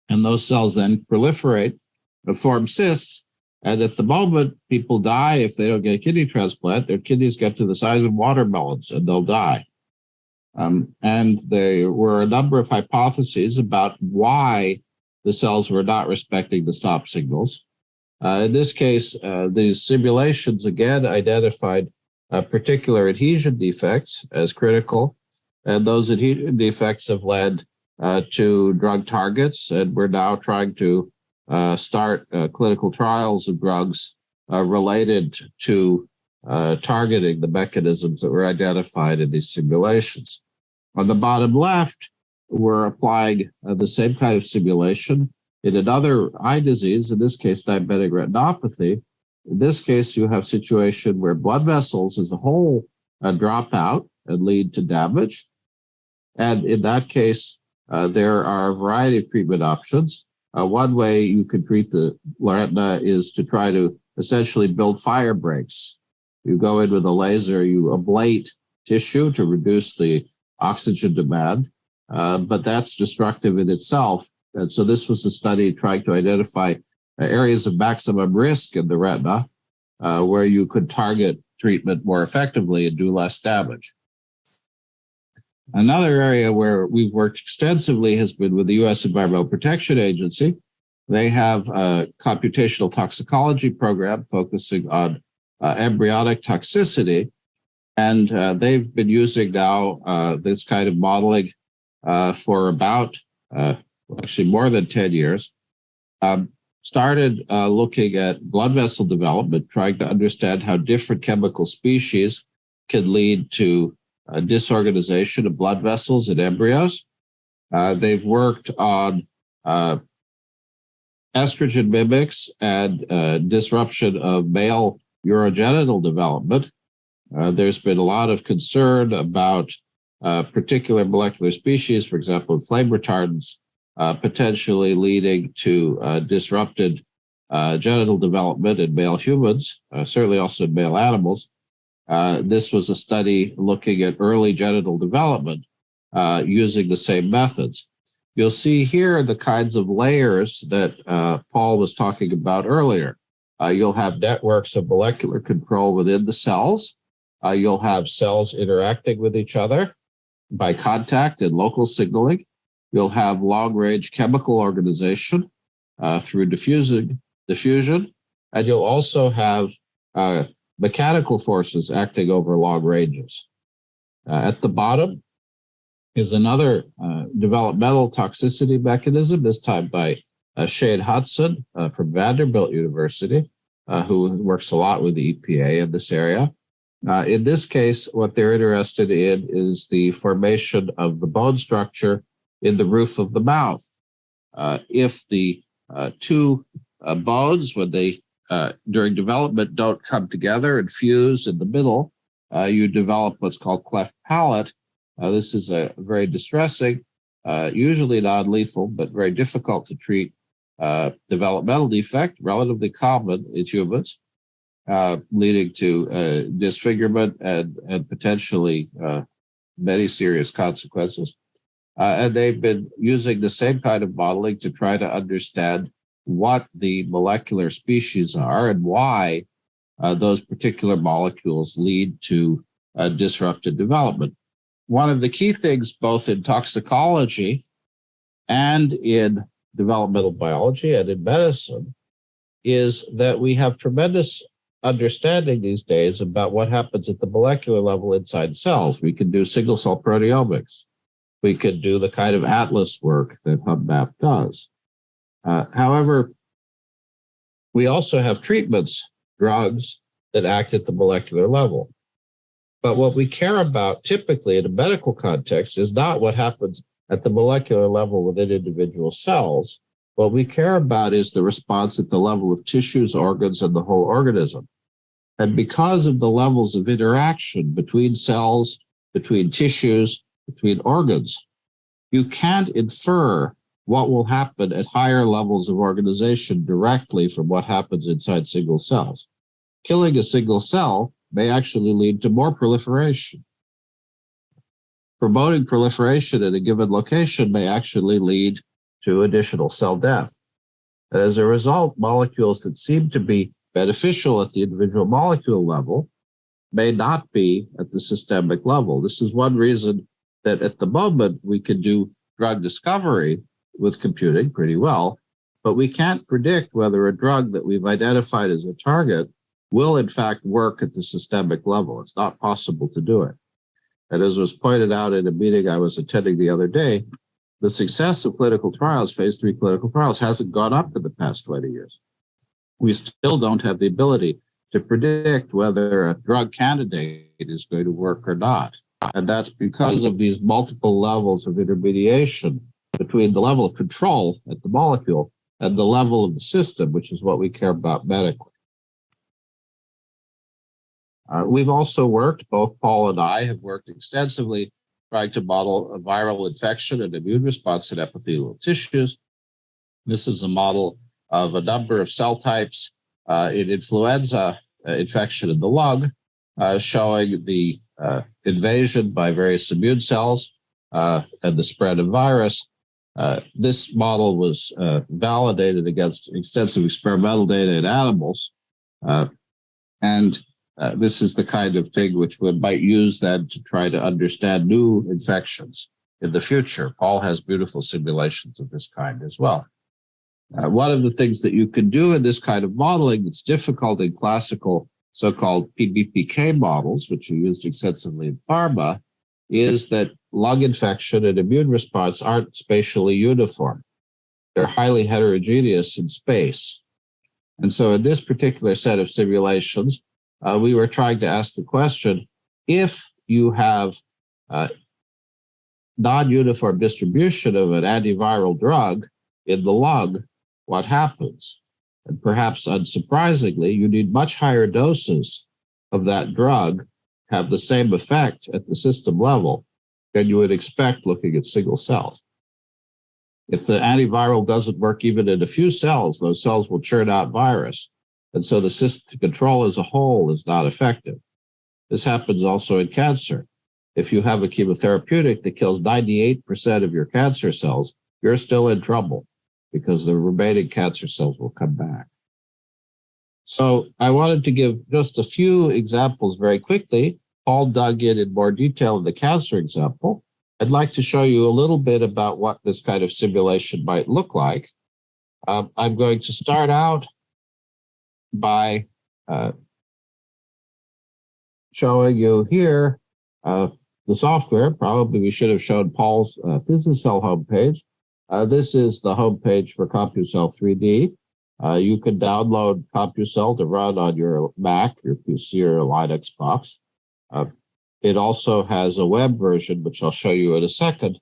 And those cells then proliferate and form cysts. And at the moment, people die if they don't get a kidney transplant. Their kidneys get to the size of watermelons and they'll die. And there were a number of hypotheses about why the cells were not respecting the stop signals. In this case, these simulations again identified particular adhesion defects as critical, and those adhesion defects have led to drug targets, and we're now trying to start clinical trials of drugs related to targeting the mechanisms that were identified in these simulations. On the bottom left, we're applying the same kind of simulation in another eye disease, in this case, diabetic retinopathy. In this case, you have a situation where blood vessels as a whole drop out and lead to damage. And in that case, there are a variety of treatment options. One way you can treat the retina is to try to essentially build fire breaks. You go in with a laser, you ablate tissue to reduce the oxygen demand, but that's destructive in itself. And so this was a study trying to identify areas of maximum risk in the retina where you could target treatment more effectively and do less damage. Another area where we've worked extensively has been with the U.S. Environmental Protection Agency. They have a computational toxicology program focusing on embryonic toxicity, and they've been using now this kind of modeling for about actually more than 10 years, started looking at blood vessel development, trying to understand how different chemical species can lead to disorganization of blood vessels in embryos. They've worked on estrogen mimics and disruption of male urogenital development. There's been a lot of concern about particular molecular species, for example, flame retardants, potentially leading to disrupted genital development in male humans, certainly also in male animals. This was a study looking at early genital development using the same methods. You'll see here the kinds of layers that Paul was talking about earlier. You'll have networks of molecular control within the cells. You'll have cells interacting with each other by contact and local signaling. You'll have long-range chemical organization through diffusion, and you'll also have mechanical forces acting over long ranges. At the bottom is another developmental toxicity mechanism, this time by Shane Hudson from Vanderbilt University, who works a lot with the EPA in this area. In this case, what they're interested in is the formation of the bone structure in the roof of the mouth. If the two bones, when they during development don't come together and fuse in the middle, you develop what's called cleft palate. This is a very distressing, usually non-lethal, but very difficult to treat developmental defect, relatively common in humans, leading to disfigurement and potentially many serious consequences. And they've been using the same kind of modeling to try to understand what the molecular species are and why those particular molecules lead to disrupted development. One of the key things, both in toxicology and in developmental biology and in medicine, is that we have tremendous understanding these days about what happens at the molecular level inside cells. We can do single cell proteomics. We could do the kind of atlas work that HubMap does. However, we also have treatments, drugs that act at the molecular level. But what we care about typically in a medical context is not what happens at the molecular level within individual cells. What we care about is the response at the level of tissues, organs, and the whole organism. And because of the levels of interaction between cells, between tissues, between organs, you can't infer what will happen at higher levels of organization directly from what happens inside single cells. Killing a single cell may actually lead to more proliferation. Promoting proliferation at a given location may actually lead to additional cell death. And as a result, molecules that seem to be beneficial at the individual molecule level may not be at the systemic level. This is one reason that at the moment we can do drug discovery with computing pretty well, but we can't predict whether a drug that we've identified as a target will in fact work at the systemic level. It's not possible to do it. And as was pointed out in a meeting I was attending the other day, the success of clinical trials, phase 3 clinical trials, hasn't gone up in the past 20 years. We still don't have the ability to predict whether a drug candidate is going to work or not. And that's because of these multiple levels of intermediation between the level of control at the molecule and the level of the system, which is what we care about medically. We've also worked, both Paul and I have worked extensively trying to model a viral infection and immune response in epithelial tissues. This is a model of a number of cell types in influenza infection in the lung, showing the invasion by various immune cells and the spread of virus. This model was validated against extensive experimental data in animals. This is the kind of thing which we might use then to try to understand new infections in the future. Paul has beautiful simulations of this kind as well. One of the things that you can do in this kind of modeling that's difficult in classical so-called PBPK models, which are used extensively in pharma, is that lung infection and immune response aren't spatially uniform. they're highly heterogeneous in space. And so in this particular set of simulations, we were trying to ask the question, if you have non-uniform distribution of an antiviral drug in the lung, what happens? And perhaps unsurprisingly, you need much higher doses of that drug have the same effect at the system level than you would expect looking at single cells. If the antiviral doesn't work even in a few cells, those cells will churn out virus. And so the system control as a whole is not effective. This happens also in cancer. If you have a chemotherapeutic that kills 98% of your cancer cells, you're still in trouble because the remaining cancer cells will come back. So I wanted to give just a few examples very quickly. Paul dug in more detail in the cancer example. I'd like to show you a little bit about what this kind of simulation might look like. I'm going to start out by showing you here the software. Probably we should have shown Paul's PhysiCell homepage. This is the homepage for CompuCell 3D. You can download CompuCell to run on your Mac, your PC, or Linux box. It also has a web version, which I'll show you in a second.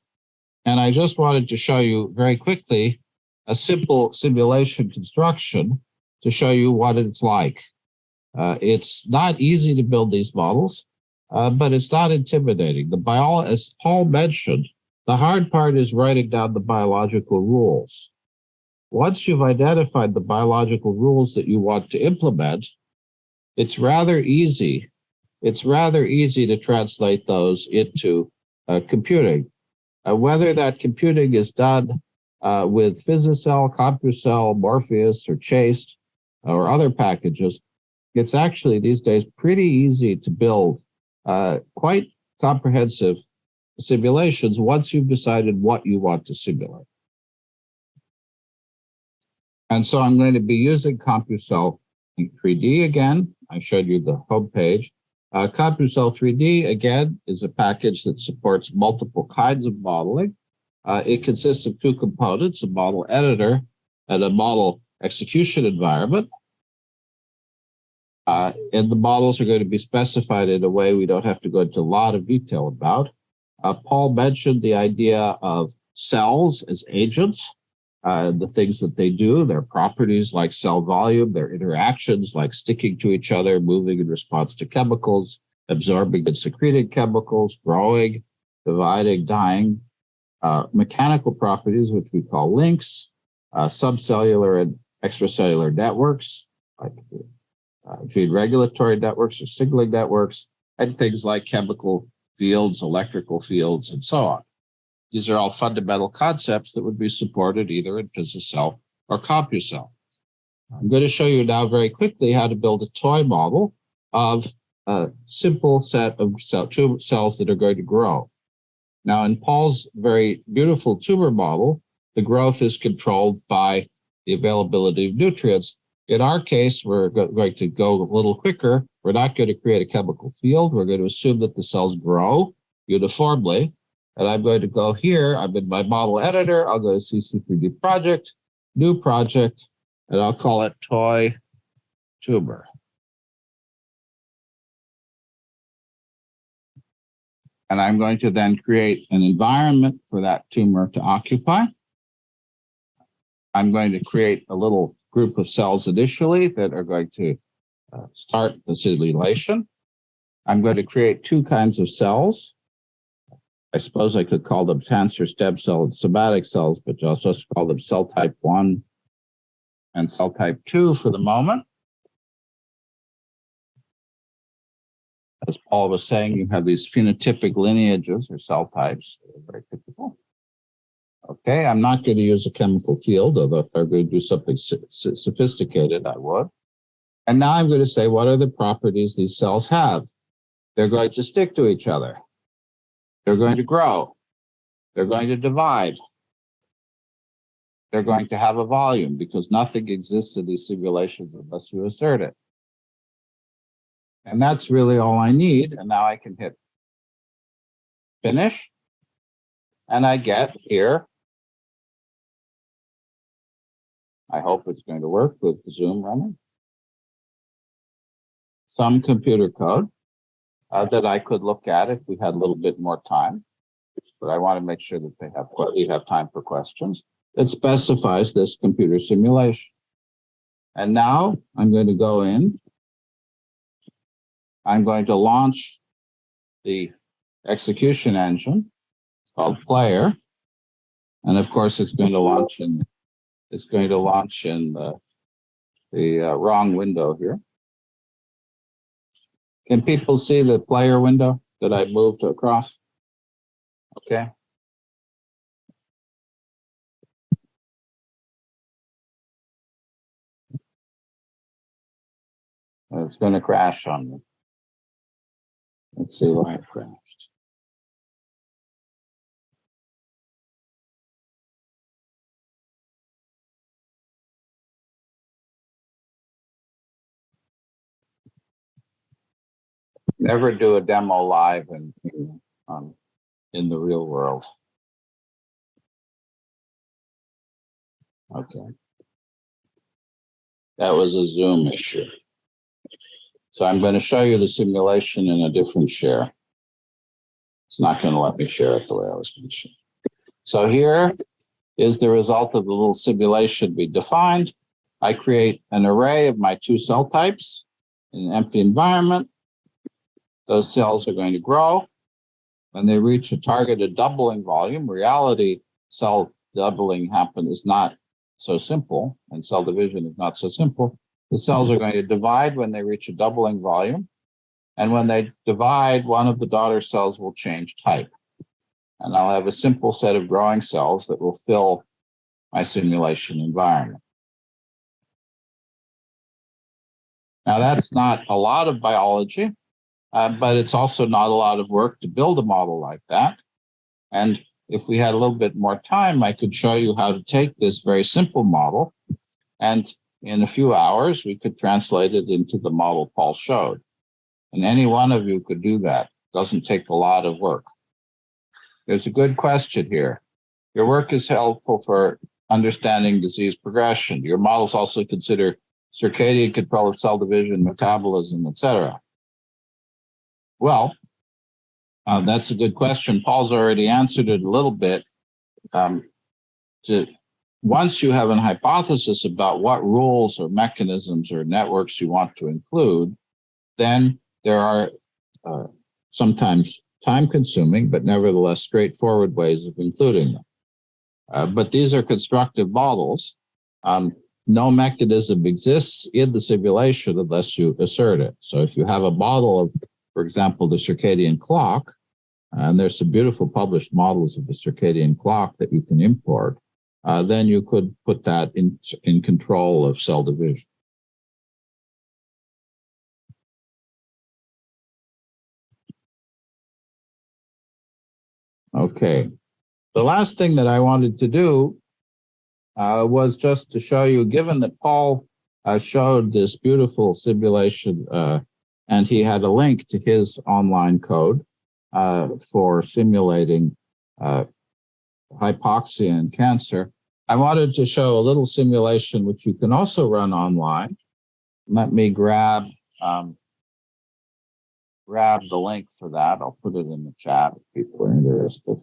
And I just wanted to show you very quickly a simple simulation construction to show you what it's like. It's not easy to build these models, but it's not intimidating. As Paul mentioned, the hard part is writing down the biological rules. Once you've identified the biological rules that you want to implement, it's rather easy. It's rather easy to translate those into computing. Whether that computing is done with PhysiCell, CompuCell, Morpheus, or Chase, or other packages, it's actually these days pretty easy to build quite comprehensive simulations once you've decided what you want to simulate. And so I'm going to be using CompuCell 3D again. I showed you the home page. CompuCell 3D, again, is a package that supports multiple kinds of modeling. It consists of two components, a model editor and a model execution environment. And the models are going to be specified in a way we don't have to go into a lot of detail about. Paul mentioned the idea of cells as agents, the things that they do, their properties like cell volume, their interactions like sticking to each other, moving in response to chemicals, absorbing and secreting chemicals, growing, dividing, dying, mechanical properties, which we call links, subcellular and extracellular networks, like gene regulatory networks or signaling networks, and things like chemical fields, electrical fields, and so on. These are all fundamental concepts that would be supported either in PhysiCell or CompuCell. I'm going to show you now very quickly how to build a toy model of a simple set of two cells that are going to grow. Now, in Paul's very beautiful tumor model, the growth is controlled by the availability of nutrients. In our case, we're going to go a little quicker. We're not going to create a chemical field. We're going to assume that the cells grow uniformly. And I'm going to go here. I'm in my model editor. I'll go to CC3D project, new project, and I'll call it toy tumor. And I'm going to then create an environment for that tumor to occupy. I'm going to create a little group of cells initially that are going to start the simulation. I'm going to create two kinds of cells. I suppose I could call them cancer stem cell and somatic cells, but I'll just call them cell type 1 and cell type 2 for the moment. As Paul was saying, you have these phenotypic lineages or cell types that are very typical. Okay, I'm not going to use a chemical field, although if I'm going to do something sophisticated, I would. And now I'm going to say, what are the properties these cells have? They're going to stick to each other. They're going to grow. They're going to divide. They're going to have a volume because nothing exists in these simulations unless you assert it. And that's really all I need. And now I can hit finish. And I get here I hope it's going to work with Zoom running. Some computer code that I could look at if we had a little bit more time. But I want to make sure that we have time for questions. It specifies this computer simulation. And now I'm going to go in. I'm going to launch the execution engine called Player. And of course, it's going to launch in the wrong window here. Can people see the player window that I moved across? Okay. It's going to crash on me. Let's see why it crashed. Never do a demo live in the real world. Okay. That was a Zoom issue. So I'm going to show you the simulation in a different share. It's not going to let me share it the way I was going to share. So here is the result of the little simulation we defined. I create an array of my two cell types in an empty environment. Those cells are going to grow. When they reach a targeted doubling volume, reality cell doubling is not so simple, and cell division is not so simple. The cells are going to divide when they reach a doubling volume. And when they divide, one of the daughter cells will change type. And I'll have a simple set of growing cells that will fill my simulation environment. Now, that's not a lot of biology, but it's also not a lot of work to build a model like that. And if we had a little bit more time, I could show you how to take this very simple model, and in a few hours, we could translate it into the model Paul showed. And any one of you could do that. It doesn't take a lot of work. There's a good question here. Your work is helpful for understanding disease progression. Your models also consider circadian control of cell division, metabolism, etc. Well, that's a good question. Paul's already answered it a little bit. Once you have an hypothesis about what rules or mechanisms or networks you want to include, then there are sometimes time-consuming, but nevertheless straightforward ways of including them. But these are constructive models. No mechanism exists in the simulation unless you assert it. So if you have a model of, for example, the circadian clock, and there's some beautiful published models of the circadian clock that you can import, then you could put that in control of cell division. Okay. The last thing that I wanted to do was just to show you, given that Paul showed this beautiful simulation, and he had a link to his online code for simulating hypoxia and cancer, I wanted to show a little simulation which you can also run online. Let me grab the link for that. I'll put it in the chat if people are interested.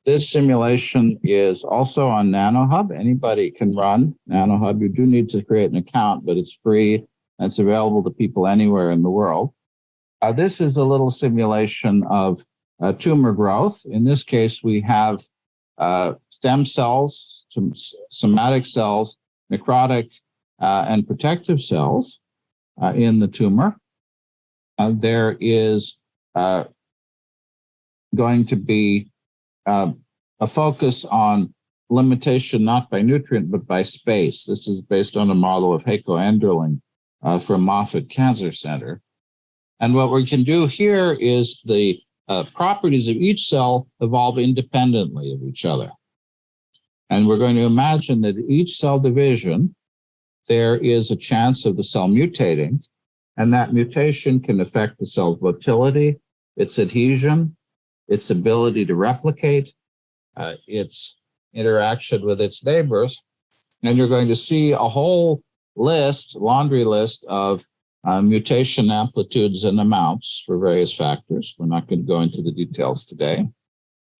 This simulation is also on NanoHub. Anybody can run NanoHub. You do need to create an account, but it's free and it's available to people anywhere in the world. This is a little simulation of tumor growth. In this case, we have stem cells, somatic cells, necrotic and protective cells in the tumor. There is going to be a focus on limitation not by nutrient, but by space. This is based on a model of Heiko Enderling from Moffitt Cancer Center. And what we can do here is the properties of each cell evolve independently of each other. And we're going to imagine that each cell division, there is a chance of the cell mutating, and that mutation can affect the cell's motility, its adhesion, its ability to replicate, its interaction with its neighbors, And you're going to see a whole list, laundry list of mutation amplitudes and amounts for various factors. We're not going to go into the details today.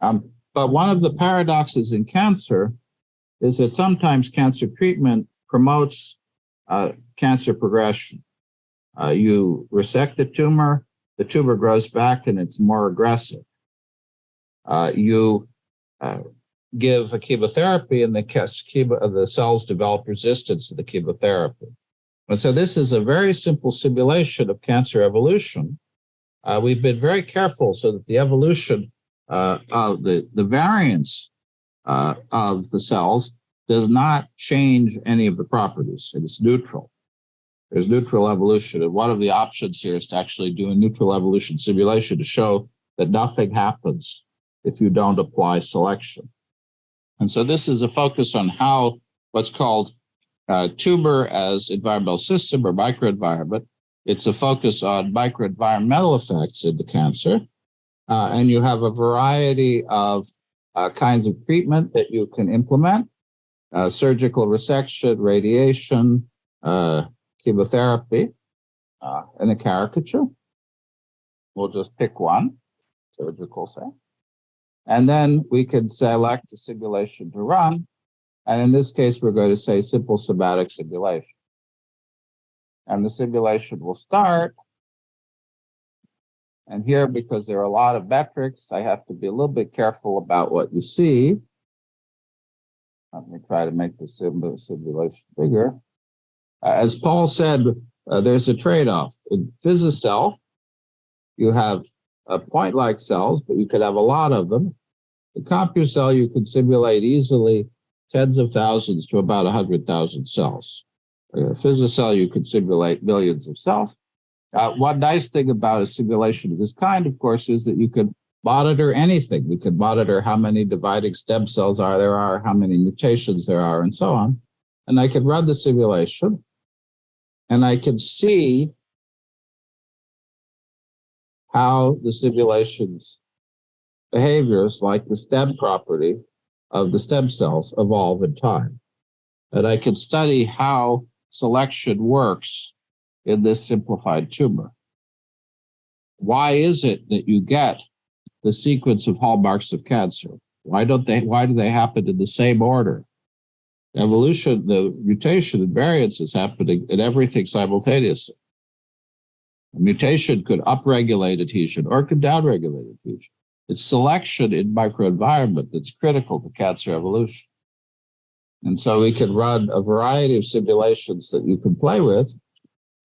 But one of the paradoxes in cancer is that sometimes cancer treatment promotes cancer progression. You resect the tumor grows back and it's more aggressive. You give a chemotherapy and the cells develop resistance to the chemotherapy. And so this is a very simple simulation of cancer evolution. We've been very careful so that the evolution of the variance of the cells does not change any of the properties. It is neutral. There's neutral evolution. And one of the options here is to actually do a neutral evolution simulation to show that nothing happens if you don't apply selection. And so this is a focus on how what's called tumor as environmental system or microenvironment. It's a focus on microenvironmental effects into cancer. And you have a variety of kinds of treatment that you can implement. Surgical resection, radiation, chemotherapy, and a caricature. We'll just pick one, surgical, say. And then we can select a simulation to run. And in this case, we're going to say simple somatic simulation. And the simulation will start. And here, because there are a lot of metrics, I have to be a little bit careful about what you see. Let me try to make the simulation bigger. As Paul said, there's a trade-off. In PhysiCell, you have point-like cells, but you could have a lot of them. In CompuCell, you can simulate easily tens of thousands to about 100,000 cells. PhysiCell, you can simulate millions of cells. One nice thing about a simulation of this kind, of course, is that you can monitor anything. We can monitor how many dividing stem cells there are, how many mutations there are, and so on. And I can run the simulation, and I can see how the simulation's behaviors, like the stem property of the stem cells, evolve in time. And I can study how selection works in this simplified tumor. Why is it that you get the sequence of hallmarks of cancer? Why do they happen in the same order? Evolution, the mutation and variance is happening in everything simultaneously. A mutation could upregulate adhesion or could downregulate adhesion. It's selection in microenvironment that's critical to cancer evolution. And so we can run a variety of simulations that you can play with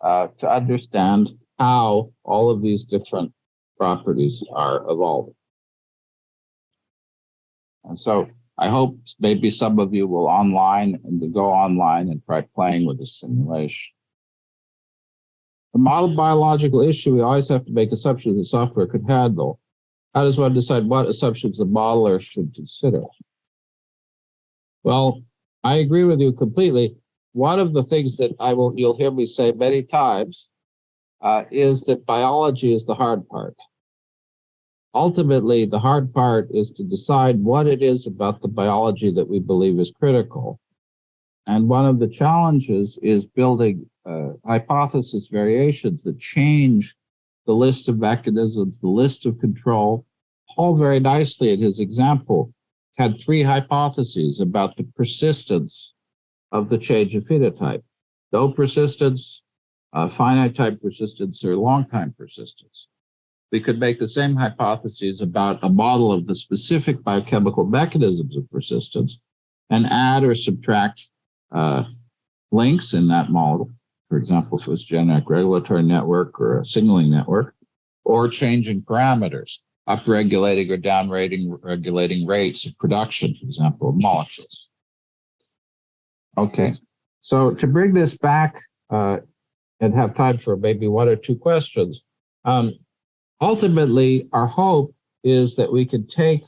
to understand how all of these different properties are evolving. And so I hope maybe some of you will go online and try playing with the simulation. The model biological issue, we always have to make assumptions the software could handle. How does one decide what assumptions the modeler should consider? Well, I agree with you completely. One of the things that you'll hear me say many times is that biology is the hard part. Ultimately, the hard part is to decide what it is about the biology that we believe is critical. And one of the challenges is building hypothesis variations that change the list of mechanisms, the list of control. Paul very nicely in his example had 3 hypotheses about the persistence of the change of phenotype. No persistence, finite time persistence, or long time persistence. We could make the same hypotheses about a model of the specific biochemical mechanisms of persistence and add or subtract links in that model. For example, if it was genetic regulatory network or a signaling network, or changing parameters, upregulating or downregulating rates of production, for example, of molecules. Okay, so to bring this back and have time for maybe 1 or 2 questions, ultimately, our hope is that we can take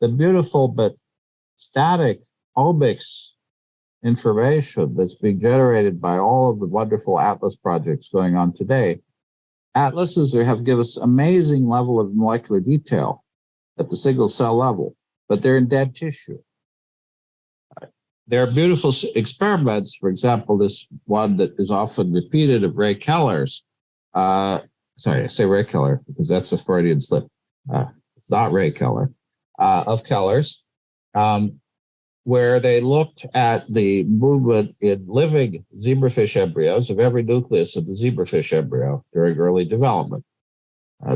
the beautiful but static omics information that's being generated by all of the wonderful Atlas projects going on today. Atlases have given us amazing level of molecular detail at the single cell level, but they're in dead tissue. there are beautiful experiments. For example, this one that is often repeated of Ray Keller's. Sorry, I say Ray Keller because that's a Freudian slip. It's not Ray Keller, of Keller's, where they looked at the movement in living zebrafish embryos of every nucleus of the zebrafish embryo during early development.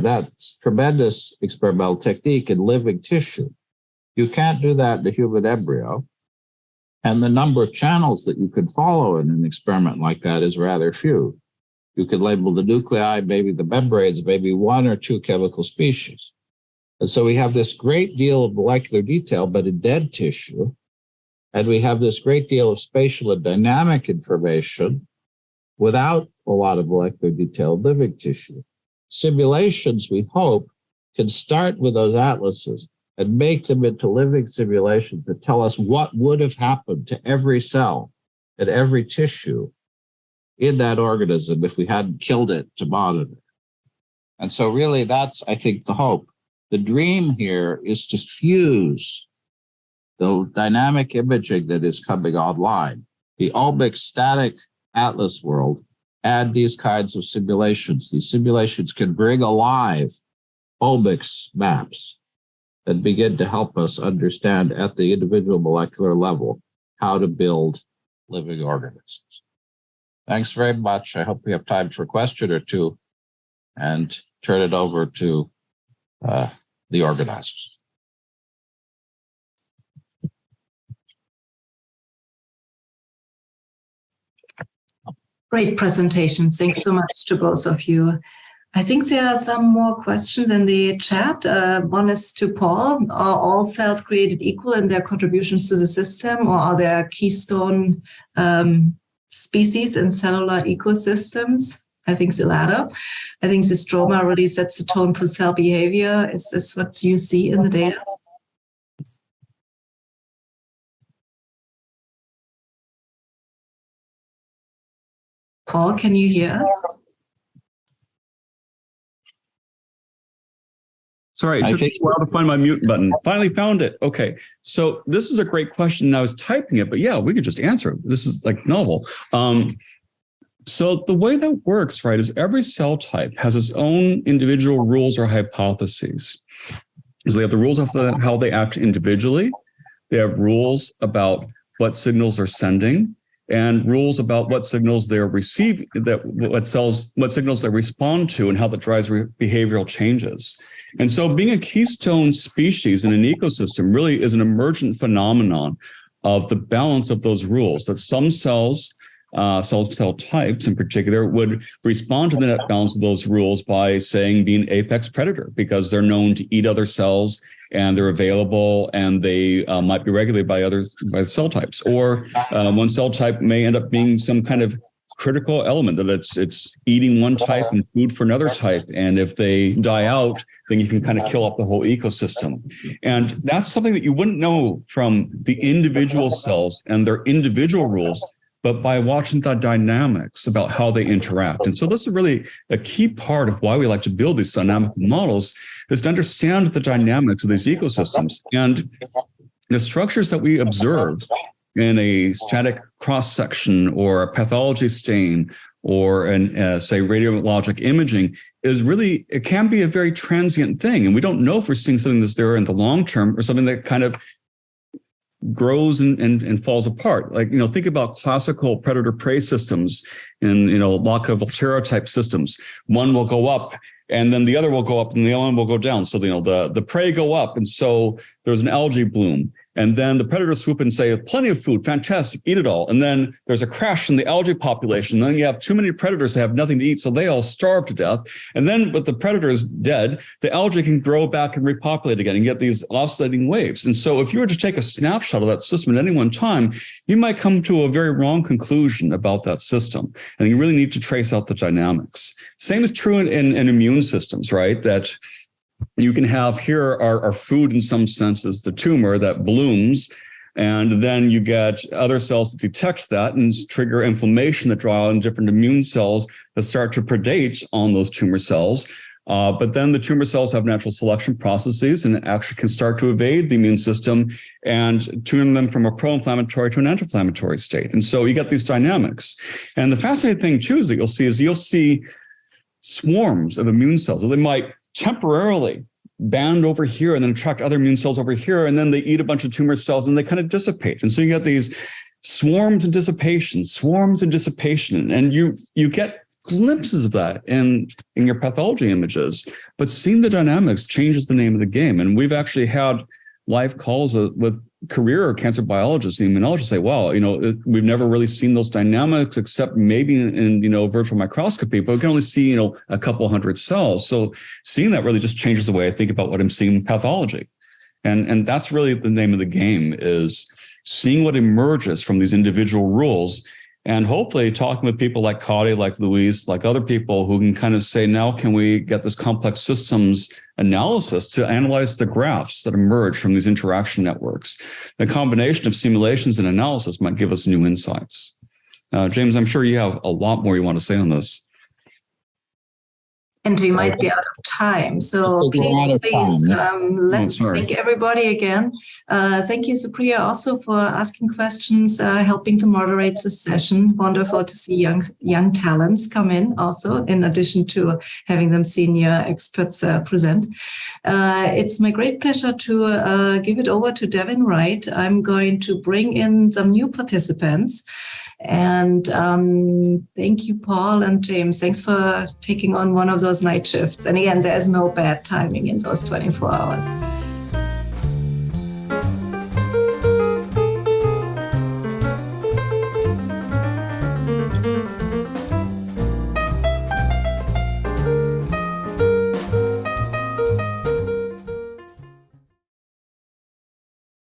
That's tremendous experimental technique in living tissue. You can't do that in a human embryo. And the number of channels that you could follow in an experiment like that is rather few. You could label the nuclei, maybe the membranes, maybe one or two chemical species. And so we have this great deal of molecular detail, but in dead tissue. And we have this great deal of spatial and dynamic information without a lot of molecular detail in living tissue. Simulations, we hope, can start with those atlases and make them into living simulations that tell us what would have happened to every cell and every tissue in that organism if we hadn't killed it to monitor. And so really that's, I think, the hope. The dream here is to fuse the dynamic imaging that is coming online, the omic static atlas world, and these kinds of simulations. These simulations can bring alive omics maps that begin to help us understand at the individual molecular level how to build living organisms. Thanks very much. I hope we have time for a question or two and turn it over to the organizers. Great presentation. Thanks so much to both of you. I think there are some more questions in the chat. One is to Paul. Are all cells created equal in their contributions to the system, or are there keystone species in cellular ecosystems? I think the latter. I think the stroma really sets the tone for cell behavior. Is this what you see in the data? Paul, can you hear us? Sorry, it took me a while to find my mute button. Finally found it. Okay, so this is a great question, and I was typing it, but yeah, we could just answer it. This is like novel. So the way that works, right, is every cell type has its own individual rules or hypotheses. So they have the rules of how they act individually. They have rules about what signals they're sending, and rules about what signals they're receiving, what signals they respond to, and how that drives behavioral changes. And so being a keystone species in an ecosystem really is an emergent phenomenon of the balance of those rules, that some cells, cell types in particular, would respond to the net balance of those rules by saying being apex predator, because they're known to eat other cells and they're available and they might be regulated by the cell types. Or one cell type may end up being some kind of critical element, that it's eating one type and food for another type. And if they die out, then you can kind of kill off the whole ecosystem. And that's something that you wouldn't know from the individual cells and their individual rules, but by watching the dynamics about how they interact. And so this is really a key part of why we like to build these dynamic models, is to understand the dynamics of these ecosystems. And the structures that we observe in a static cross-section or a pathology stain or say radiologic imaging is really, it can be a very transient thing. And we don't know if we're seeing something that's there in the long term or something that kind of grows and falls apart. Like, think about classical predator-prey systems and, Locke-Volterra type systems. One will go up and then the other will go up and the other one will go down. So, the prey go up. And so there's an algae bloom. And then the predators swoop and say, plenty of food, fantastic, eat it all. And then there's a crash in the algae population. And then you have too many predators that have nothing to eat, so they all starve to death. And then with the predators dead, the algae can grow back and repopulate again and get these oscillating waves. And so if you were to take a snapshot of that system at any one time, you might come to a very wrong conclusion about that system. And you really need to trace out the dynamics. Same is true in immune systems, right? That you can have here our food in some sense is the tumor that blooms, and then you get other cells that detect that and trigger inflammation that draw in different immune cells that start to predate on those tumor cells. But then the tumor cells have natural selection processes and actually can start to evade the immune system and tune them from a pro-inflammatory to an anti-inflammatory state. And so you get these dynamics. And the fascinating thing, too, is that you'll see swarms of immune cells. So they might temporarily band over here and then attract other immune cells over here, and then they eat a bunch of tumor cells and they kind of dissipate. And so you get these swarms and dissipation, and you get glimpses of that in your pathology images. But seeing the dynamics changes the name of the game. And we've actually had live calls with career cancer biologists and immunologists say, wow, we've never really seen those dynamics except maybe in virtual microscopy, but we can only see, a couple hundred cells. So seeing that really just changes the way I think about what I'm seeing in pathology. And that's really the name of the game, is seeing what emerges from these individual rules, and hopefully talking with people like Kari, like Luis, like other people who can kind of say, now can we get this complex systems analysis to analyze the graphs that emerge from these interaction networks. The combination of simulations and analysis might give us new insights. James, I'm sure you have a lot more you want to say on this. And we might be out of time. So please, let's thank everybody again. Thank you, Supriya, also for asking questions, helping to moderate this session. Wonderful to see young talents come in also, in addition to having them senior experts present. It's my great pleasure to give it over to Devin Wright. I'm going to bring in some new participants. And thank you, Paul and James. Thanks for taking on one of those night shifts. And again, there's no bad timing in those 24 hours.